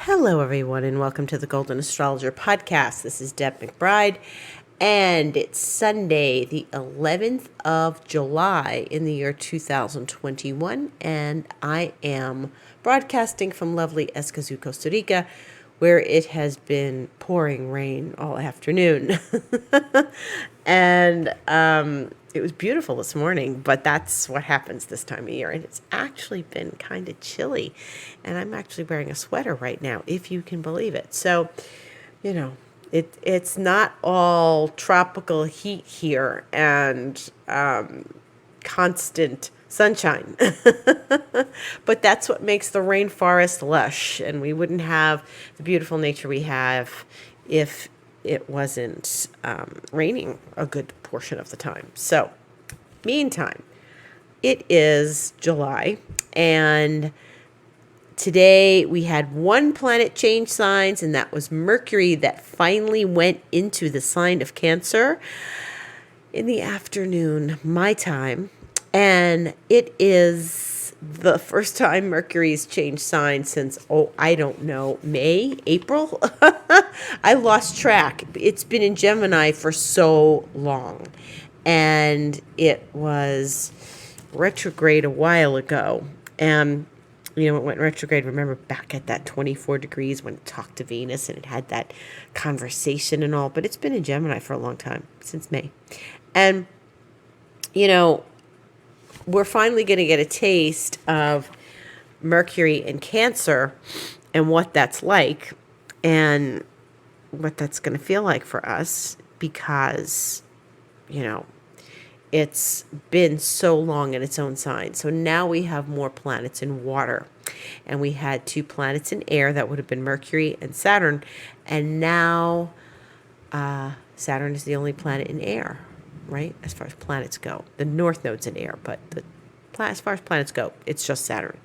Hello, everyone, and welcome to the Golden Astrologer Podcast. This is Deb McBride, and it's Sunday, the 11th of July in the year 2021, and I am broadcasting from lovely Escazú, Costa Rica, where it has been pouring rain all afternoon. And it was beautiful this morning, but that's what happens this time of year. And it's actually been kind of chilly. And I'm actually wearing a sweater right now, if you can believe it. So, it's not all tropical heat here and constant sunshine. But that's what makes the rainforest lush. And we wouldn't have the beautiful nature we have if it wasn't raining a good portion of the time. So, meantime, it is July, and today we had one planet change signs, and that was Mercury, that finally went into the sign of Cancer in the afternoon, my time. And it is the first time Mercury's changed signs since, I don't know, May, April? I lost track. It's been in Gemini for so long. And it was retrograde a while ago. And, it went retrograde, remember, back at that 24 degrees when it talked to Venus and it had that conversation and all. But it's been in Gemini for a long time, since May. And, we're finally going to get a taste of Mercury in Cancer and what that's like and what that's going to feel like for us because, it's been so long in its own sign. So now we have more planets in water. And we had two planets in air. That would have been Mercury and Saturn. And now Saturn is the only planet in air. Right? As far as planets go. The North Node's in air, but as far as planets go, it's just Saturn.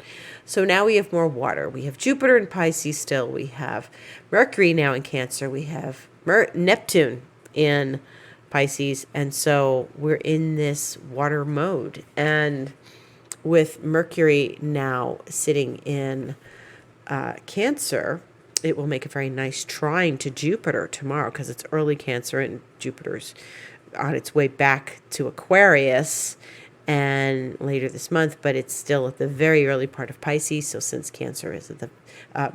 So now we have more water. We have Jupiter in Pisces still. We have Mercury now in Cancer. We have Neptune in Pisces. And so we're in this water mode. And with Mercury now sitting in Cancer, it will make a very nice trine to Jupiter tomorrow because it's early Cancer and Jupiter's on its way back to Aquarius and later this month, but it's still at the very early part of Pisces. So since Cancer is at the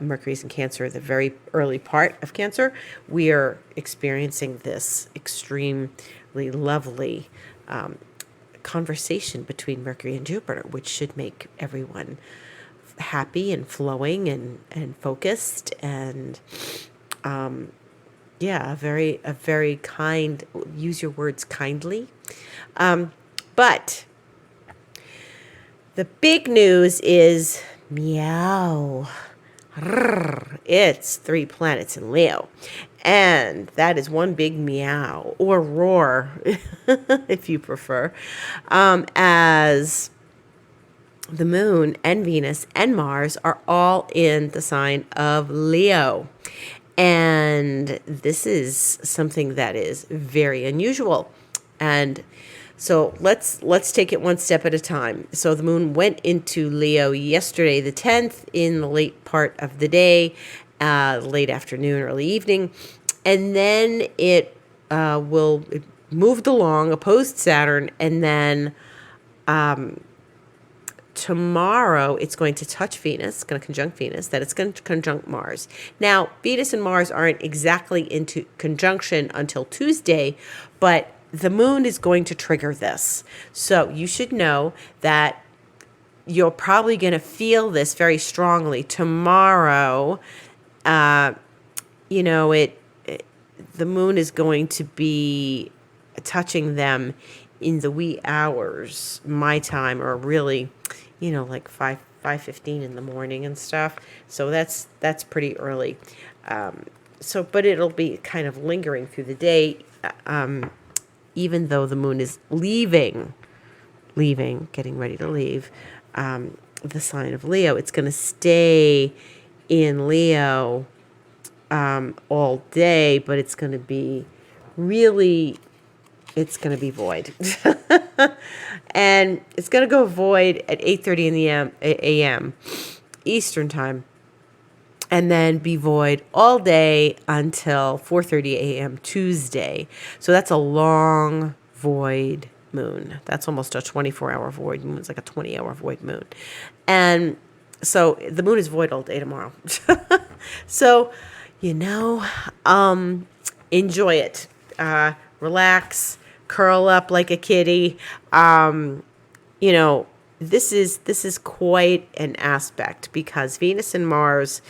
Mercury's in Cancer at the very early part of Cancer, we are experiencing this extremely lovely conversation between Mercury and Jupiter, which should make everyone happy and flowing and focused and a very kind, use your words kindly. But the big news is meow. It's 3 planets in Leo. And that is one big meow or roar, if you prefer, as the moon and Venus and Mars are all in the sign of Leo. And this is something that is very unusual. And so let's take it one step at a time. So the moon went into Leo yesterday, the 10th, in the late part of the day, late afternoon, early evening. And then it moved along, opposed Saturn, and then tomorrow, it's going to touch Venus, going to conjunct Venus, that it's going to conjunct Mars. Now, Venus and Mars aren't exactly into conjunction until Tuesday, but the moon is going to trigger this. So you should know that you're probably going to feel this very strongly tomorrow. The moon is going to be touching them in the wee hours, my time, or really, like 5:15 in the morning and stuff. So that's pretty early. But it'll be kind of lingering through the day, even though the moon is leaving, getting ready to leave the sign of Leo. It's going to stay in Leo all day, but it's going to be void. And it's going to go void at 8:30 a.m. Eastern time. and then be void all day until 4:30 a.m. Tuesday. So that's a long void moon. That's almost a 24-hour void moon. It's like a 20-hour void moon. And so the moon is void all day tomorrow. So, enjoy it. Relax, curl up like a kitty. This is quite an aspect because Venus and Mars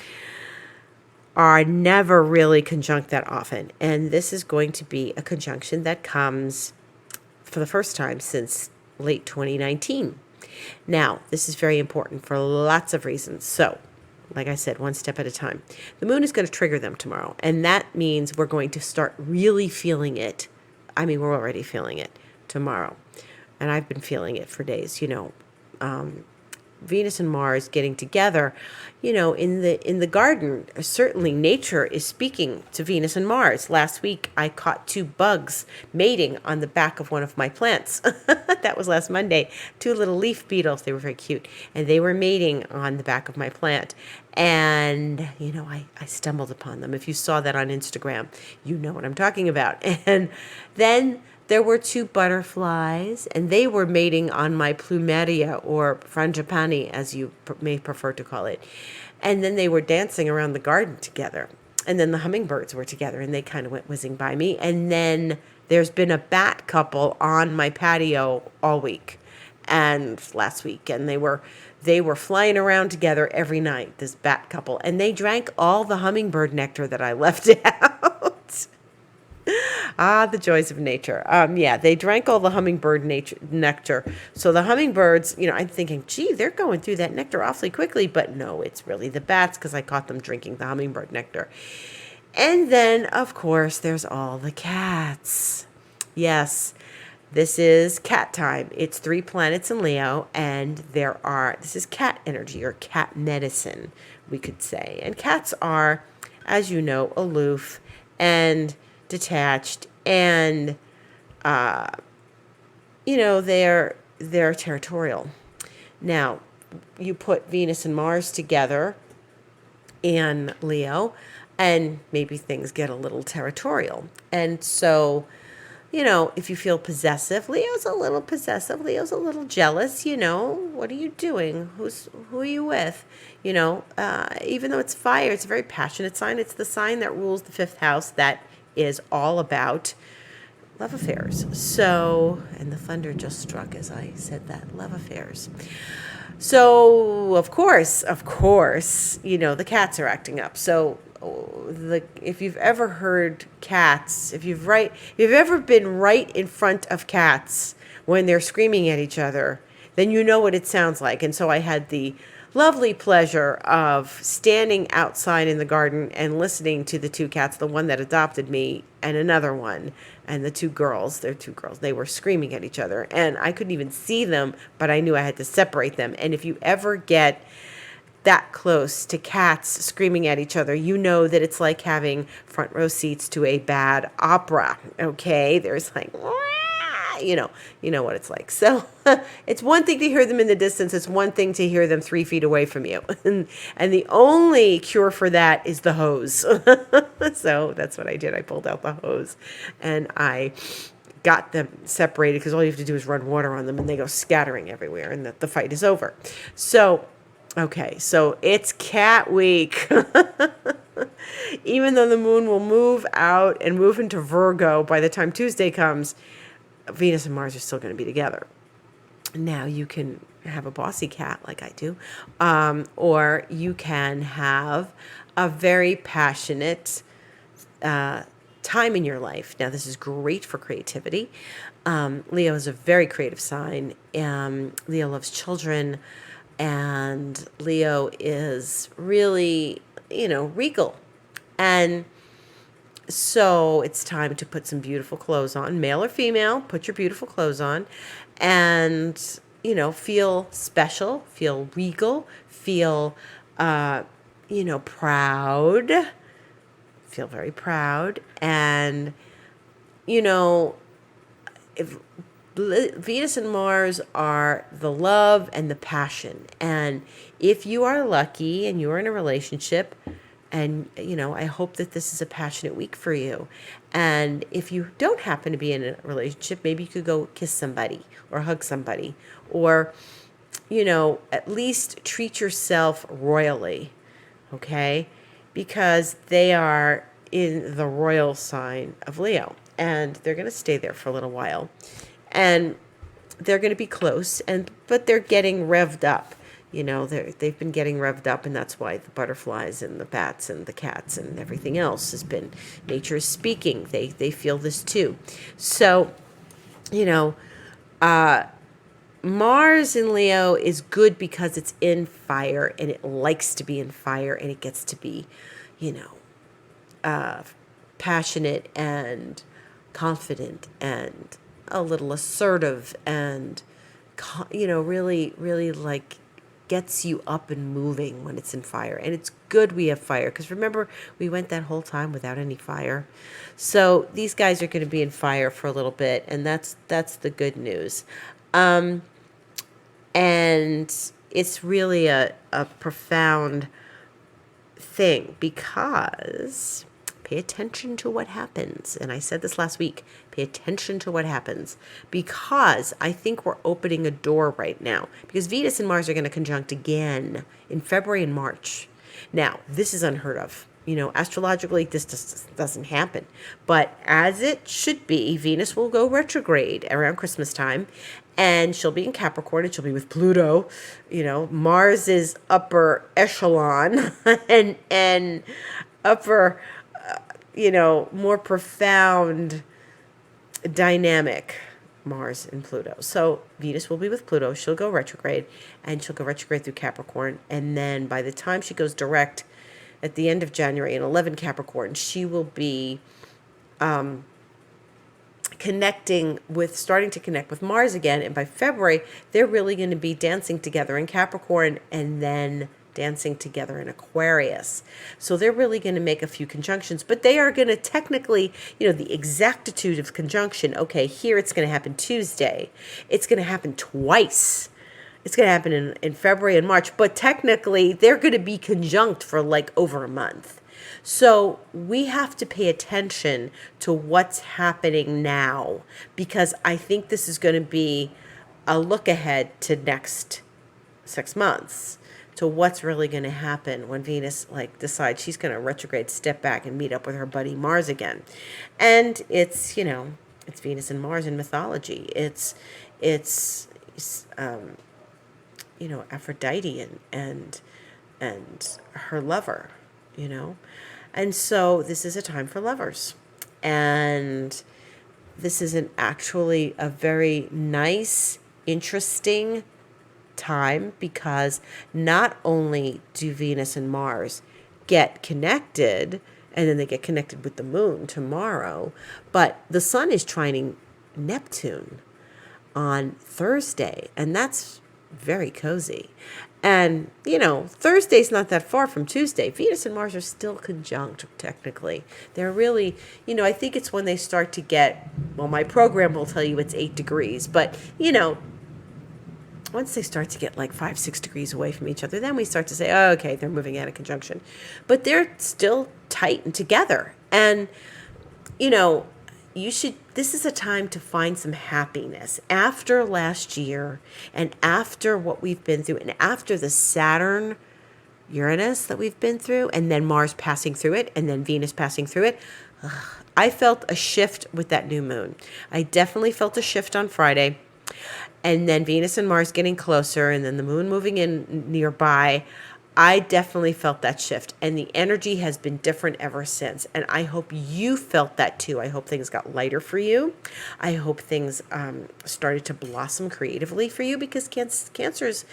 are never really conjunct that often. And this is going to be a conjunction that comes for the first time since late 2019. Now, this is very important for lots of reasons. So, like I said, one step at a time. The moon is going to trigger them tomorrow. And that means we're going to start really feeling it. I mean, we're already feeling it tomorrow. And I've been feeling it for days, Venus and Mars getting together, in the garden. Certainly nature is speaking to Venus and Mars. Last week I caught 2 bugs mating on the back of one of my plants. That was last Monday. 2 little leaf beetles. They were very cute. And they were mating on the back of my plant. And, I stumbled upon them. If you saw that on Instagram, you know what I'm talking about. And then there were 2 butterflies, and they were mating on my plumeria, or frangipani, as you may prefer to call it. And then they were dancing around the garden together. And then the hummingbirds were together, and they kind of went whizzing by me. And then there's been a bat couple on my patio all week and last week, and they were flying around together every night, this bat couple, and they drank all the hummingbird nectar that I left out. The joys of nature. They drank all the hummingbird nectar. So the hummingbirds, I'm thinking, gee, they're going through that nectar awfully quickly. But no, it's really the bats because I caught them drinking the hummingbird nectar. And then, of course, there's all the cats. Yes, this is cat time. It's 3 planets in Leo, and this is cat energy or cat medicine, we could say. And cats are, as you know, aloof and detached, and they're territorial. Now, you put Venus and Mars together in Leo, and maybe things get a little territorial. And so, if you feel possessive, Leo's a little possessive, Leo's a little jealous, what are you doing? Who are you with? Even though it's fire, it's a very passionate sign. It's the sign that rules the 5th house that is all about love affairs. So, and the thunder just struck as I said that, love affairs. So, of course, the cats are acting up. So, if you've ever heard cats, if you've ever been right in front of cats when they're screaming at each other, then you know what it sounds like. And so I had the lovely pleasure of standing outside in the garden and listening to the 2 cats, the one that adopted me and another one, and the 2 girls. They're 2 girls. They were screaming at each other, and I couldn't even see them, but I knew I had to separate them. And if you ever get that close to cats screaming at each other, you know that it's like having front row seats to a bad opera. Okay, there's like, you know what it's like. So it's one thing to hear them in the distance. It's one thing to hear them 3 feet away from you. And the only cure for that is the hose. So that's what I did. I pulled out the hose and I got them separated, because all you have to do is run water on them and they go scattering everywhere, and the fight is over. So, okay, so it's cat week. Even though the moon will move out and move into Virgo by the time Tuesday comes, Venus and Mars are still going to be together. Now, you can have a bossy cat like I do, or you can have a very passionate time in your life. Now, this is great for creativity. Leo is a very creative sign. Leo loves children, and Leo is really, regal. And so it's time to put some beautiful clothes on, male or female. Put your beautiful clothes on and, feel special, feel regal, feel, proud, feel very proud. And, if Venus and Mars are the love and the passion. And if you are lucky and you're in a relationship, And, I hope that this is a passionate week for you. And if you don't happen to be in a relationship, maybe you could go kiss somebody or hug somebody, or, at least treat yourself royally, okay? Because they are in the royal sign of Leo, and they're going to stay there for a little while. And they're going to be close, but they're getting revved up. They've been getting revved up, and that's why the butterflies and the bats and the cats and everything else has been, nature is speaking. They feel this too. So, Mars in Leo is good because it's in fire, and it likes to be in fire, and it gets to be, passionate and confident and a little assertive, and, really, really like gets you up and moving when it's in fire. And it's good we have fire, because remember, we went that whole time without any fire. So these guys are going to be in fire for a little bit, and that's the good news. And it's really a profound thing, because pay attention to what happens. And I said this last week, pay attention to what happens, because I think we're opening a door right now, because Venus and Mars are going to conjunct again in February and March. Now, this is unheard of. Astrologically, this just doesn't happen. But as it should be, Venus will go retrograde around Christmas time, and she'll be in Capricorn, and she'll be with Pluto. Mars is upper echelon and upper, more profound dynamic Mars and Pluto. So Venus will be with Pluto. She'll go retrograde, and she'll go retrograde through Capricorn. And then by the time she goes direct at the end of January in 11 Capricorn, she will be starting to connect with Mars again. And by February, they're really going to be dancing together in Capricorn, and then dancing together in Aquarius. So they're really going to make a few conjunctions, but they are going to technically, the exactitude of conjunction. Okay, here it's going to happen Tuesday. It's going to happen twice. It's going to happen in February and March, but technically they're going to be conjunct for like over a month. So we have to pay attention to what's happening now, because I think this is going to be a look ahead to next 6 months, to what's really going to happen when Venus decides she's going to retrograde, step back, and meet up with her buddy Mars again. And it's it's Venus and Mars in mythology. It's Aphrodite and her lover, and so this is a time for lovers, and this is actually a very nice, interesting time, because not only do Venus and Mars get connected, and then they get connected with the moon tomorrow, but the sun is trining Neptune on Thursday, and that's very cozy. And, Thursday's not that far from Tuesday. Venus and Mars are still conjunct, technically. They're really, I think it's when they start to get, well, my program will tell you it's 8 degrees, but, once they start to get 5-6 degrees away from each other, then we start to say, oh, okay, they're moving out of conjunction. But they're still tight and together. And, this is a time to find some happiness. After last year, and after what we've been through, and after the Saturn Uranus that we've been through, and then Mars passing through it, and then Venus passing through it, I felt a shift with that new moon. I definitely felt a shift on Friday. And then Venus and Mars getting closer, and then the moon moving in nearby. I definitely felt that shift, and the energy has been different ever since. And I hope you felt that too. I hope things got lighter for you. I hope things started to blossom creatively for you, because Cancer's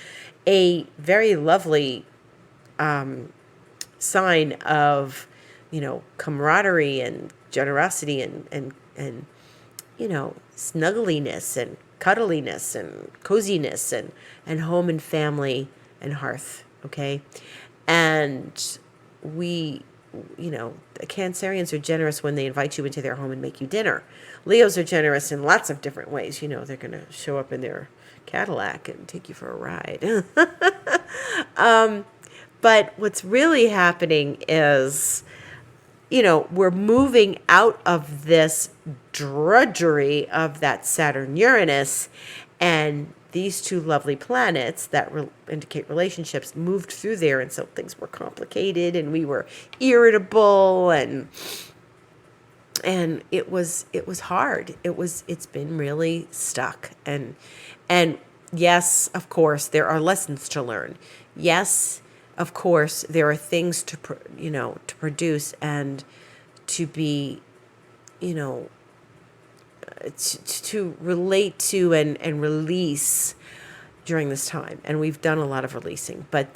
a very lovely sign of, camaraderie and generosity and snuggliness and cuddliness and coziness and home and family and hearth. Okay. And we, the Cancerians are generous when they invite you into their home and make you dinner. Leos are generous in lots of different ways. They're going to show up in their Cadillac and take you for a ride. But what's really happening is, we're moving out of this drudgery of that Saturn Uranus, and these two lovely planets that indicate relationships moved through there, and so things were complicated, and we were irritable, and it was hard. It's been really stuck, and yes, of course there are lessons to learn. Yes, of course there are things to produce and to be, you know to relate to and release during this time, and we've done a lot of releasing, but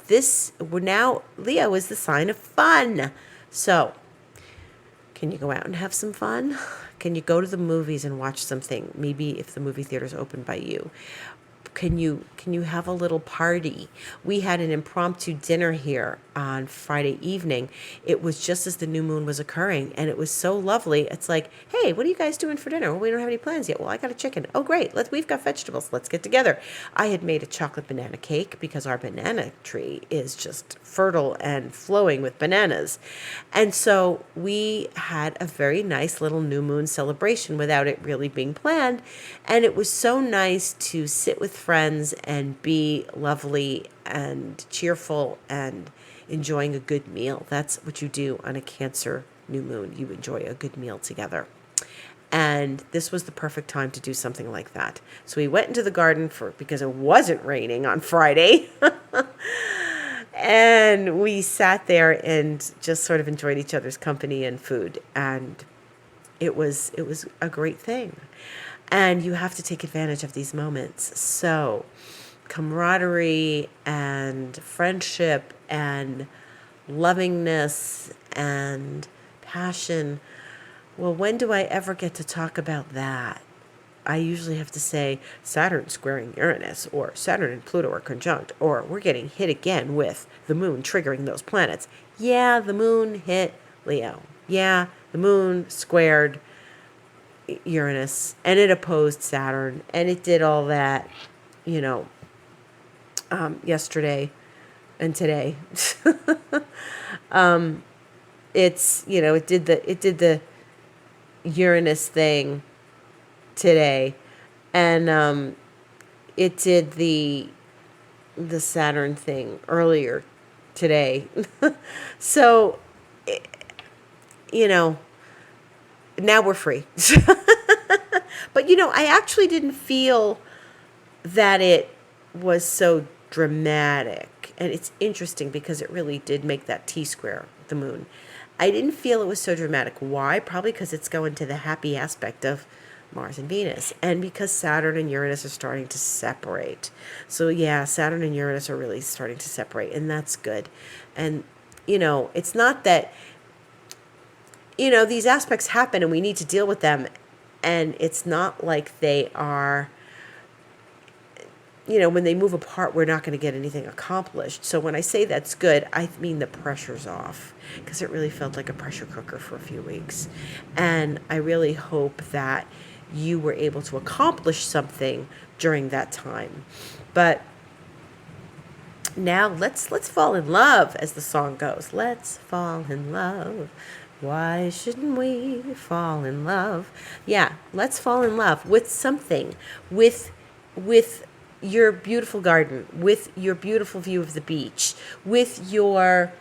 we're now, Leo is the sign of fun. So can you go out and have some fun? Can you go to the movies and watch something? Maybe if the movie theater's open by you. Can you have a little party? We had an impromptu dinner here on Friday evening. It was just as the new moon was occurring, and it was so lovely. It's like, hey, what are you guys doing for dinner? Well, we don't have any plans yet. Well, I got a chicken. Oh, great. We've got vegetables. Let's get together. I had made a chocolate banana cake because our banana tree is just fertile and flowing with bananas. And so we had a very nice little new moon celebration without it really being planned. And it was so nice to sit with friends and be lovely and cheerful and enjoying a good meal. That's what you do on a Cancer new moon. You enjoy a good meal together. And this was the perfect time to do something like that. So we went into the garden because it wasn't raining on Friday. And we sat there and just sort of enjoyed each other's company and food. And it was a great thing. And you have to take advantage of these moments. So camaraderie and friendship and lovingness and passion. Well, when do I ever get to talk about that? I usually have to say Saturn squaring Uranus, or Saturn and Pluto are conjunct, or we're getting hit again with the moon triggering those planets. Yeah, the moon hit Leo. Yeah, the moon squared Uranus, and it opposed Saturn, and it did all that, yesterday and today. It did the Uranus thing today, and it did the Saturn thing earlier today. So, now we're free. But I actually didn't feel that it was so dramatic, and it's interesting because it really did make that T-square the moon. I didn't feel it was so dramatic. Why? Probably because it's going to the happy aspect of Mars and Venus, and because Saturn and Uranus are starting to separate. So yeah, Saturn and Uranus are really starting to separate, and that's good. And it's not that these aspects happen and we need to deal with them, and it's not like they are, when they move apart, we're not going to get anything accomplished. So when I say that's good, I mean the pressure's off, because it really felt like a pressure cooker for a few weeks. And I really hope that you were able to accomplish something during that time. But now let's fall in love, as the song goes. Let's fall in love. Why shouldn't we fall in love? Yeah, let's fall in love with something, with your beautiful garden, with your beautiful view of the beach, with your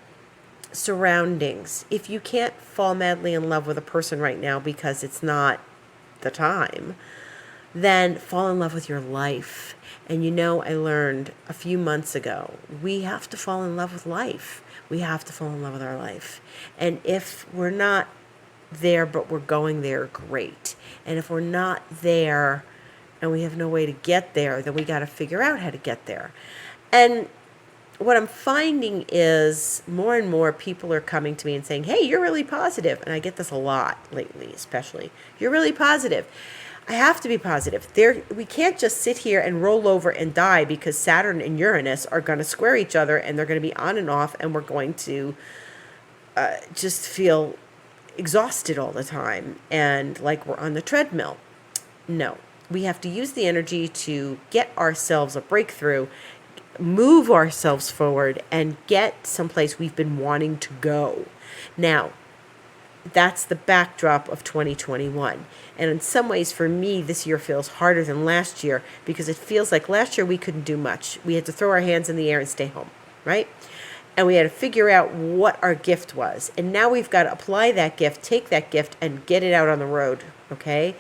surroundings. If you can't fall madly in love with a person right now because it's not the time, then fall in love with your life. And I learned a few months ago, we have to fall in love with life. We have to fall in love with our life. And if we're not there, but we're going there, great. And if we're not there and we have no way to get there, then we got to figure out how to get there. And what I'm finding is more and more people are coming to me and saying, hey, you're really positive. And I get this a lot lately, especially. You're really positive. I have to be positive. We can't just sit here and roll over and die because Saturn and Uranus are going to square each other, and they're going to be on and off, and we're going to just feel exhausted all the time and like we're on the treadmill. No, we have to use the energy to get ourselves a breakthrough, move ourselves forward and get someplace we've been wanting to go. Now, that's the backdrop of 2021. And in some ways, for me, this year feels harder than last year because it feels like last year we couldn't do much. We had to throw our hands in the air and stay home, right? And we had to figure out what our gift was. And now we've got to apply that gift, take that gift, and get it out on the road, okay?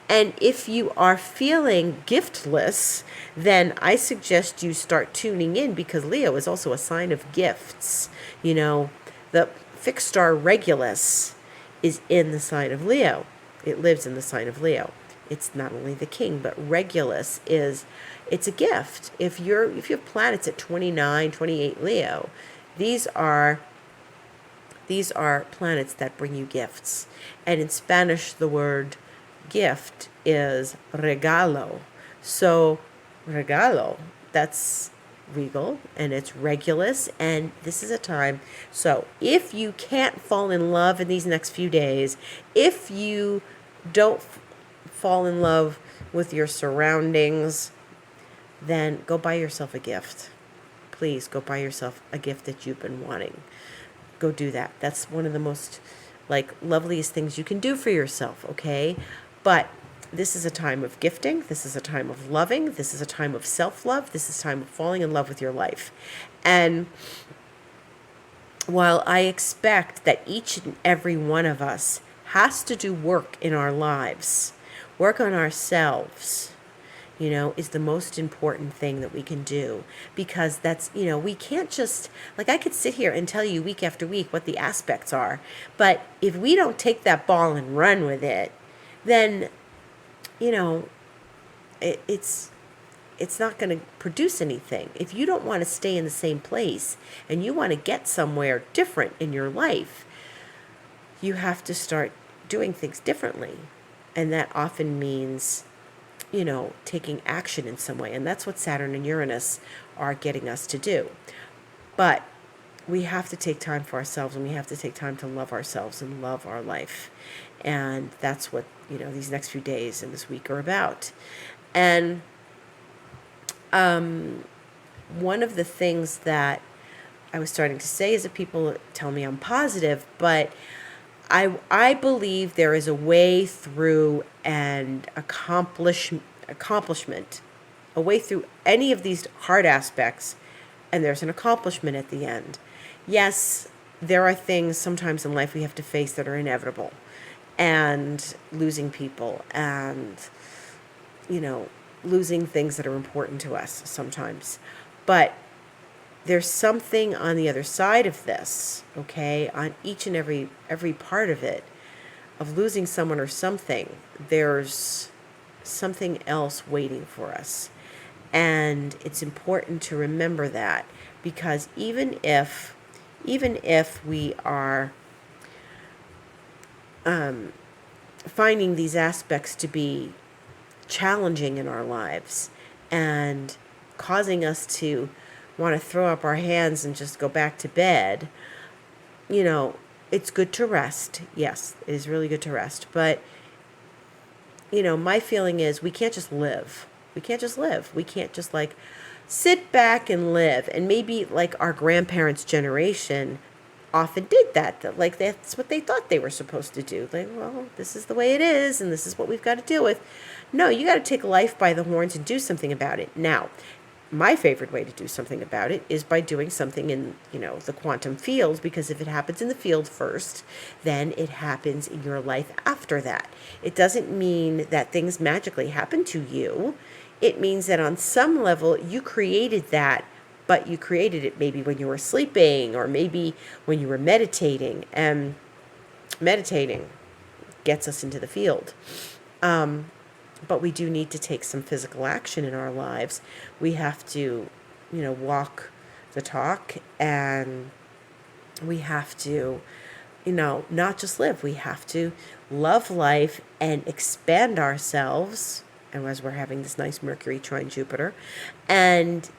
And if you are feeling giftless, then I suggest you start tuning in, because Leo is also a sign of gifts. You know, the fixed star Regulus is in the sign of Leo. It lives in the sign of Leo. It's not only the king, but Regulus it's a gift. If you have planets at 29, 28 Leo, these are planets that bring you gifts. And in Spanish, the word gift is regalo. So regalo, that's regal, and it's Regulus, and this is a time. So if you can't fall in love in these next few days, if you don't fall in love with your surroundings, then go buy yourself a gift. Please go buy yourself a gift that you've been wanting. Go do that. That's one of the most loveliest things you can do for yourself, okay? But this is a time of gifting. This is a time of loving. This is a time of self-love. This is a time of falling in love with your life. And while I expect that each and every one of us has to do work in our lives, work on ourselves, is the most important thing that we can do. Because that's, we can't just, I could sit here and tell you week after week what the aspects are. But if we don't take that ball and run with it, then, it's not going to produce anything. If you don't want to stay in the same place and you want to get somewhere different in your life, you have to start doing things differently. And that often means, taking action in some way. And that's what Saturn and Uranus are getting us to do. But we have to take time for ourselves, and we have to take time to love ourselves and love our life. And that's what, these next few days and this week are about. And one of the things that I was starting to say is that people tell me I'm positive, but I believe there is a way through an accomplishment, a way through any of these hard aspects, and there's an accomplishment at the end. Yes, there are things sometimes in life we have to face that are inevitable, and losing people, and, losing things that are important to us sometimes. But there's something on the other side of this, okay, on each and every part of it, of losing someone or something. There's something else waiting for us. And it's important to remember that, because even if we are finding these aspects to be challenging in our lives and causing us to want to throw up our hands and just go back to bed, it's good to rest. Yes, it is really good to rest. But, my feeling is we can't just live. We can't just live. We can't just sit back and live. And maybe our grandparents' generation often did that. That's what they thought they were supposed to do. Well, this is the way it is, and this is what we've got to deal with. No, you got to take life by the horns and do something about it. Now, my favorite way to do something about it is by doing something in, the quantum field, because if it happens in the field first, then it happens in your life after that. It doesn't mean that things magically happen to you. It means that on some level you created that, but you created it maybe when you were sleeping, or maybe when you were meditating, and meditating gets us into the field. But we do need to take some physical action in our lives. We have to, walk the talk, and we have to, not just live. We have to love life and expand ourselves. And as we're having this nice Mercury trine Jupiter, and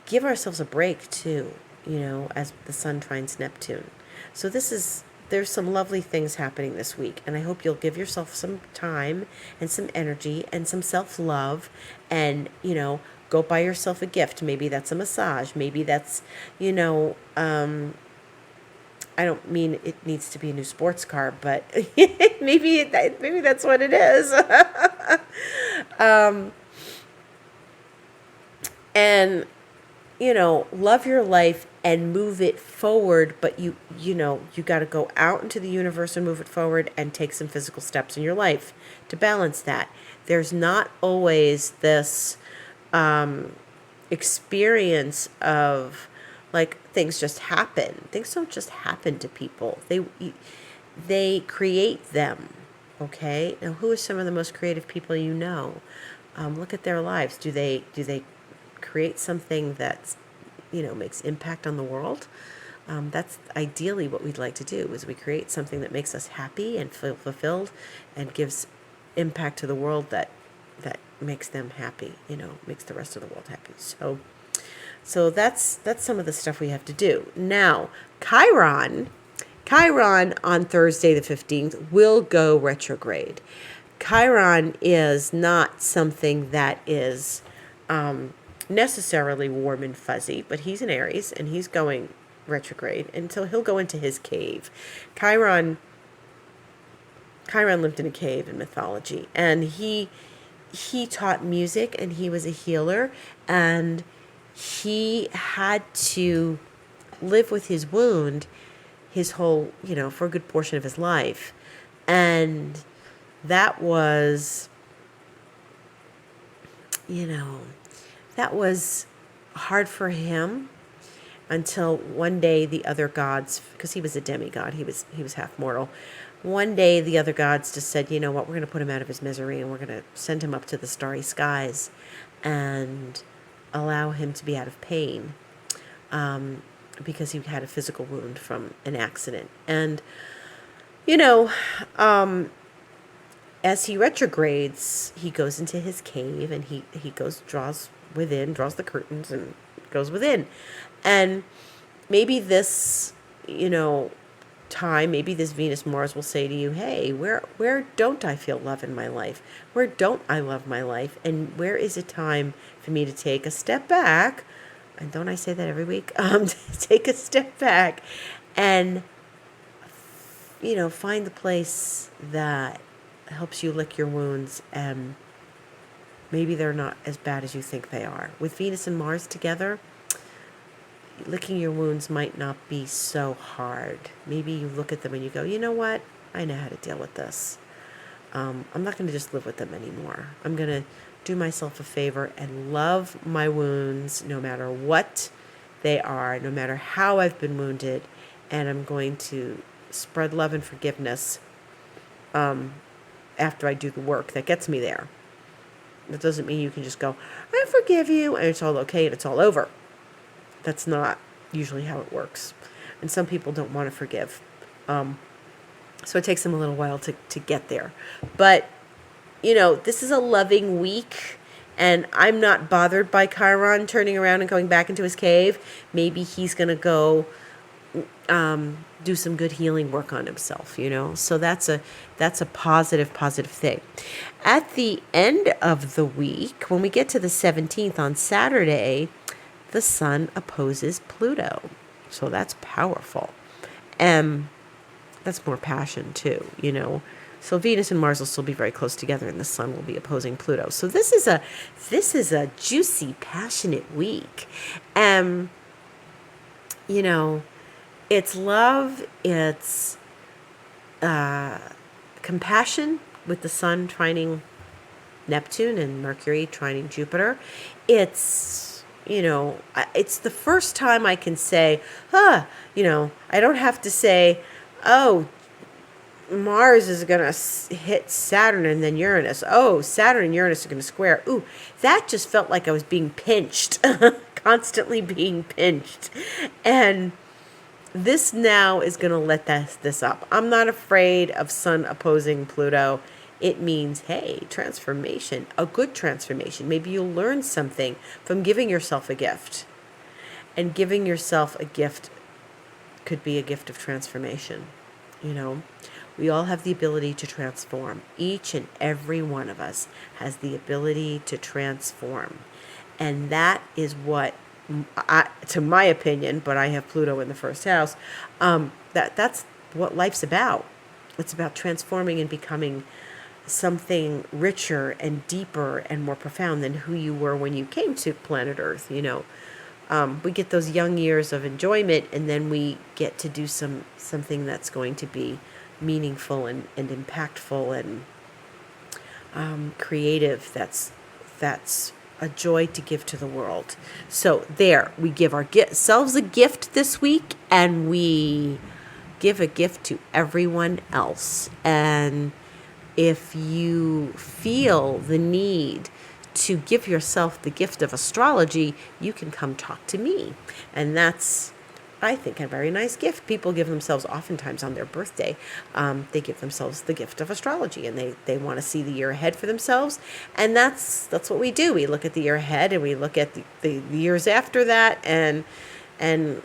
give ourselves a break too, as the sun trines Neptune. So there's some lovely things happening this week, and I hope you'll give yourself some time and some energy and some self-love, and, go buy yourself a gift. Maybe that's a massage. Maybe that's, you know, I don't mean it needs to be a new sports car, but maybe that's what it is. And love your life and move it forward, but you got to go out into the universe and move it forward and take some physical steps in your life to balance that. There's not always this experience of like things just happen. Things don't just happen to people. They create them. Okay? Now, who are some of the most creative people you know? Look at their lives. Do they create something that's makes impact on the world? That's ideally what we'd like to do, is we create something that makes us happy and feel fulfilled and gives impact to the world that makes them happy, makes the rest of the world happy. So that's some of the stuff we have to do. Now, Chiron on Thursday the 15th will go retrograde. Chiron is not something that is necessarily warm and fuzzy, but he's an Aries and he's going retrograde, and so he'll go into his cave. Chiron lived in a cave in mythology, and he taught music, and he was a healer, and he had to live with his wound his whole, for a good portion of his life. And that was, that was hard for him until one day the other gods, because he was a demigod, he was half mortal. One day the other gods just said, you know what, we're going to put him out of his misery and we're going to send him up to the starry skies and allow him to be out of pain, because he had a physical wound from an accident. And, as he retrogrades, he goes into his cave and he draws the curtains and goes within. And maybe this, time, maybe this Venus Mars will say to you, hey, where don't I feel love in my life? Where don't I love my life? And where is it time for me to take a step back? And don't I say that every week? Take a step back and, find the place that helps you lick your wounds, and maybe they're not as bad as you think they are. With Venus and Mars together, licking your wounds might not be so hard. Maybe you look at them and you go, you know what? I know how to deal with this. I'm not going to just live with them anymore. I'm going to do myself a favor and love my wounds no matter what they are, no matter how I've been wounded, and I'm going to spread love and forgiveness after I do the work that gets me there. That doesn't mean you can just go, I forgive you, and it's all okay and it's all over. That's not usually how it works. And some people don't want to forgive. So it takes them a little while to get there. But, this is a loving week, and I'm not bothered by Chiron turning around and going back into his cave. Maybe he's going to go do some good healing work on himself, So that's a positive thing. At the end of the week, when we get to the 17th on Saturday, the sun opposes Pluto. So that's powerful. That's more passion too, So Venus and Mars will still be very close together, and the sun will be opposing Pluto. So this is a juicy, passionate week. It's love, it's compassion with the sun trining Neptune and Mercury trining Jupiter. It's the first time I can say, I don't have to say, oh, Mars is going to hit Saturn and then Uranus. Oh, Saturn and Uranus are going to square. Ooh, that just felt like I was being pinched, constantly being pinched. And this now is going to let this up. I'm not afraid of sun opposing Pluto. It means, hey, transformation, a good transformation. Maybe you'll learn something from giving yourself a gift. And giving yourself a gift could be a gift of transformation. We all have the ability to transform. Each and every one of us has the ability to transform. And that is what, to my opinion, but I have Pluto in the first house, that's what life's about. It's about transforming and becoming something richer and deeper and more profound than who you were when you came to planet Earth. We get those young years of enjoyment, and then we get to do something that's going to be meaningful and impactful and creative. That's a joy to give to the world. So there, we give ourselves a gift this week, and we give a gift to everyone else. And if you feel the need to give yourself the gift of astrology, you can come talk to me. And that's, I think, a very nice gift. People give themselves, oftentimes on their birthday, they give themselves the gift of astrology, and they want to see the year ahead for themselves. And that's what we do. We look at the year ahead, and we look at the years after that, and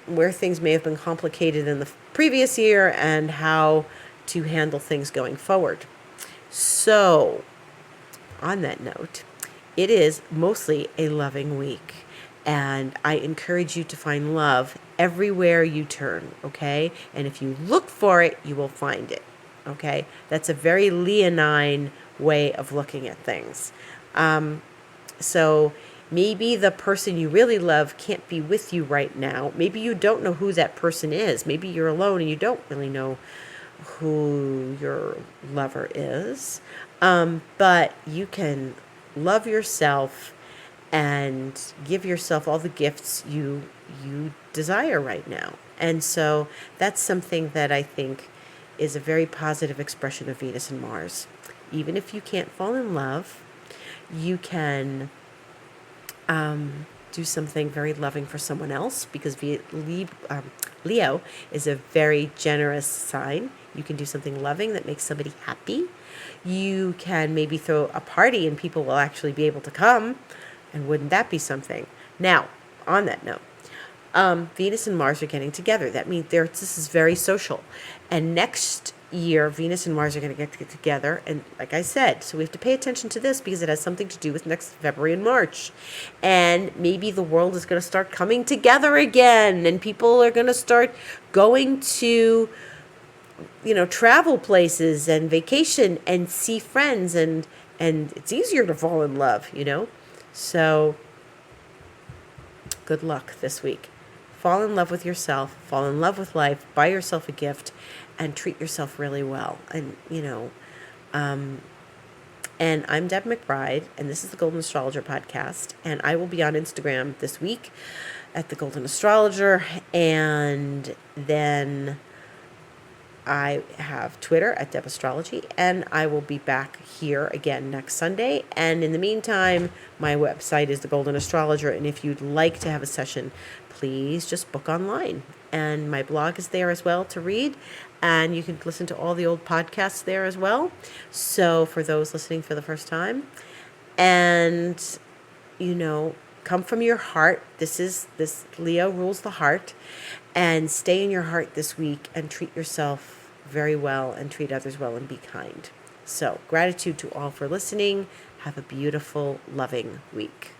where things may have been complicated in the previous year, and how to handle things going forward. So, on that note, it is mostly a loving week, and I encourage you to find love everywhere you turn, okay? And if you look for it, you will find it, okay? That's a very leonine way of looking at things. So maybe the person you really love can't be with you right now. Maybe you don't know who that person is. Maybe you're alone and you don't really know who your lover is. But you can love yourself and give yourself all the gifts you desire right now. And so that's something that I think is a very positive expression of Venus and Mars. Even if you can't fall in love, you can do something very loving for someone else, because Leo is a very generous sign. You can do something loving that makes somebody happy. You can maybe throw a party and people will actually be able to come. And wouldn't that be something? Now, on that note, Venus and Mars are getting together. That means this is very social. And next year, Venus and Mars are going to get together. And like I said, so we have to pay attention to this because it has something to do with next February and March. And maybe the world is going to start coming together again. And people are going to start going to, travel places and vacation and see friends. And it's easier to fall in love, So good luck this week. Fall in love with yourself, fall in love with life, buy yourself a gift, and treat yourself really well. And, and I'm Deb McBride, and this is the Golden Astrologer Podcast, and I will be on Instagram this week at the Golden Astrologer, and then I have Twitter at Deb Astrology, and I will be back here again next Sunday. And in the meantime, my website is the Golden Astrologer, and if you'd like to have a session, please just book online. And my blog is there as well to read, and you can listen to all the old podcasts there as well. So for those listening for the first time, and come from your heart. This Leo rules the heart, and stay in your heart this week and treat yourself very well and treat others well and be kind. So gratitude to all for listening. Have a beautiful, loving week.